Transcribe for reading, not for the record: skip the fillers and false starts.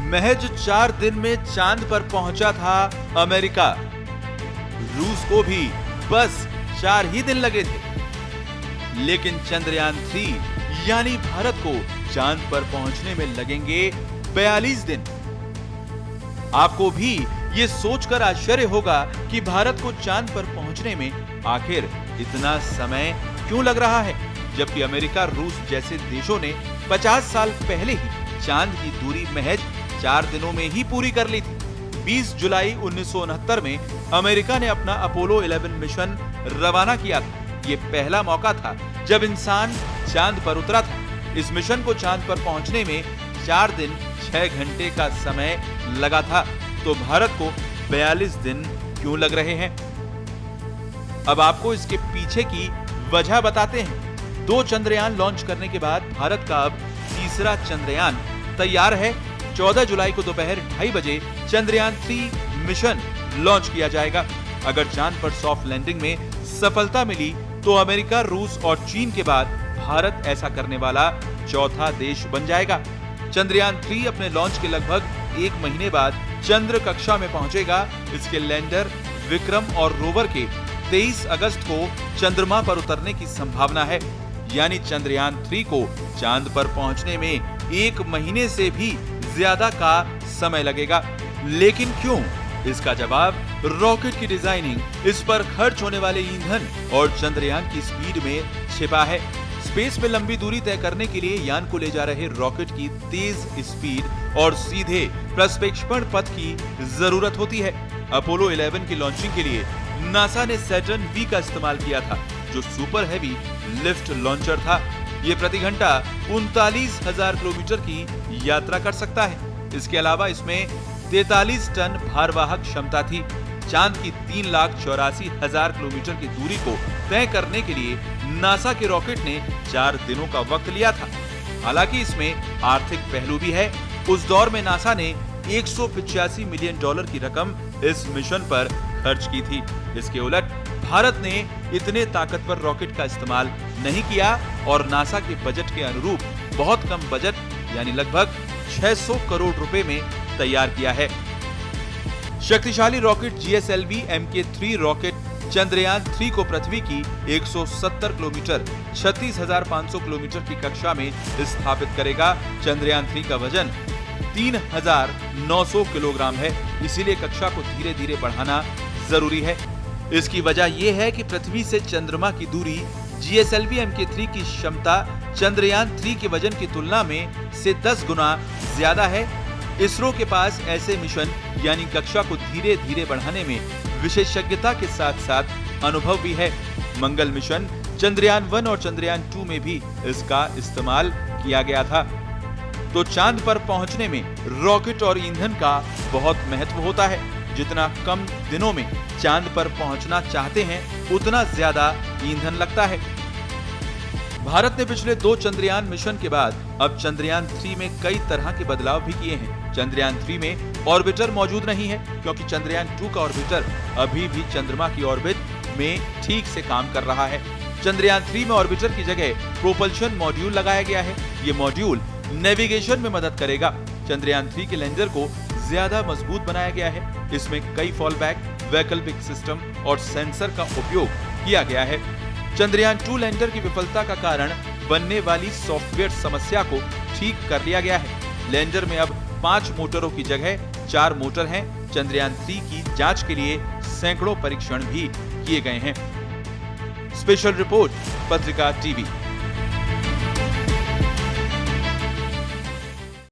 महज 4 दिन में चांद पर पहुंचा था अमेरिका। रूस को भी बस 4 ही दिन लगे थे, लेकिन चंद्रयान 3 यानी भारत को चांद पर पहुंचने में लगेंगे 42 दिन। आपको भी ये सोचकर आश्चर्य होगा कि भारत को चांद पर पहुंचने में आखिर इतना समय क्यों लग रहा है, जबकि अमेरिका, रूस जैसे देशों ने 50 साल पहले ही चांद की दूरी महज 4 दिनों में ही पूरी कर ली थी। 20 जुलाई 1969 में अमेरिका ने अपना अपोलो 11 मिशन रवाना किया था। ये पहला मौका था जब इंसान चांद पर उतरा था। इस मिशन को चांद पर पहुंचने में 4 दिन 6 घंटे का समय लगा था, तो भारत को 42 दिन क्यों लग रहे हैं? अब आपको इसके पीछे की वजह बताते हैं। 2 चंद्रयान लॉन्च करने के बाद भारत का अब तीसरा चंद्रयान तैयार है। 14 जुलाई को दोपहर 2:30 बजे चंद्रयान 3 मिशन लॉन्च किया जाएगा। अगर चांद पर सॉफ्ट लैंडिंग में सफलता मिली तो अमेरिका, रूस और चीन के बाद भारत ऐसा करने वाला चौथा देश बन जाएगा। चंद्रयान 3 अपने लॉन्च के लगभग 1 महीने बाद चंद्र कक्षा में पहुंचेगा। इसके लैंडर विक्रम और रोवर के 23 अगस्त को चंद्रमा पर उतरने की संभावना है, यानी चंद्रयान 3 को चांद पर पहुंचने में 1 महीने से भी ज्यादा का समय लगेगा। लेकिन क्यों? इसका जवाब रॉकेट की डिजाइनिंग, इस पर खर्च होने वाले ईंधन और चंद्रयान की स्पीड में छिपा है। स्पेस में लंबी दूरी तय करने के लिए यान को ले जा रहे रॉकेट की तेज स्पीड और सीधे प्रक्षेपण पथ की जरूरत होती है। अपोलो 11 की लॉन्चिंग के लिए नासा ने सैटर्न वी का इस्तेमाल किया था, जो सुपर हैवी लिफ्ट लॉन्चर था। ये प्रति घंटा 39,000 किलोमीटर की यात्रा कर सकता है। इसके अलावा इसमें 43 टन भारवाहक क्षमता थी। चांद की 3,84,000 किलोमीटर की दूरी को तय करने के लिए नासा के रॉकेट ने 4 दिनों का वक्त लिया था। हालांकि इसमें आर्थिक पहलू भी है। उस दौर में नासा ने $185 मिलियन की रकम इस मिशन पर खर्च की थी। इसके उलट भारत ने इतने ताकतवर रॉकेट का इस्तेमाल नहीं किया और नासा के बजट के अनुरूप बहुत कम बजट यानी लगभग 600 करोड़ रुपए में तैयार किया है। शक्तिशाली rocket GSLV Mk3 rocket Chandrayaan 3 को पृथ्वी की 170 किलोमीटर 36,500 किलोमीटर की कक्षा में स्थापित करेगा। चंद्रयान 3 का वजन 3,900 किलोग्राम है, इसीलिए कक्षा को धीरे धीरे बढ़ाना जरूरी है। इसकी वजह यह है कि पृथ्वी से चंद्रमा की दूरी GSLV Mk3 की क्षमता चंद्रयान 3 के वजन की तुलना में से 10 गुना ज्यादा है। इसरो के पास ऐसे मिशन यानी कक्षा को धीरे धीरे बढ़ाने में विशेषज्ञता के साथ साथ अनुभव भी है। मंगल मिशन चंद्रयान 1 और चंद्रयान 2 में भी इसका इस्तेमाल किया गया था। तो चांद पर पहुंचने में रॉकेट और ईंधन का बहुत महत्व होता है। जितना कम दिनों में चांद पर पहुंचना चाहते हैं, उतना ज्यादा ईंधन लगता है। भारत ने पिछले 2 चंद्रयान मिशन के बाद अब चंद्रयान 3 में कई तरह के बदलाव भी किए हैं। चंद्रयान 3 में ऑर्बिटर मौजूद नहीं है, क्योंकि चंद्रयान 2 का ऑर्बिटर अभी भी चंद्रमा की ऑर्बिट में ठीक से काम कर रहा है। चंद्रयान 3 में ऑर्बिटर की जगह प्रोपल्शन मॉड्यूल लगाया गया है। ये मॉड्यूल नेविगेशन में मदद करेगा। चंद्रयान 3 के लैंडर को ज्यादा मजबूत बनाया गया है। इसमें कई फॉलबैक, वैकल्पिक सिस्टम और सेंसर का उपयोग किया गया है। चंद्रयान 2 लैंडर की विफलता का कारण बनने वाली सॉफ्टवेयर समस्या को ठीक कर लिया गया है। लैंडर में अब 5 मोटरों की जगह 4 मोटर हैं। चंद्रयान 3 की जांच के लिए सैकड़ों परीक्षण भी किए गए हैं। स्पेशल रिपोर्ट, पत्रिका टीवी।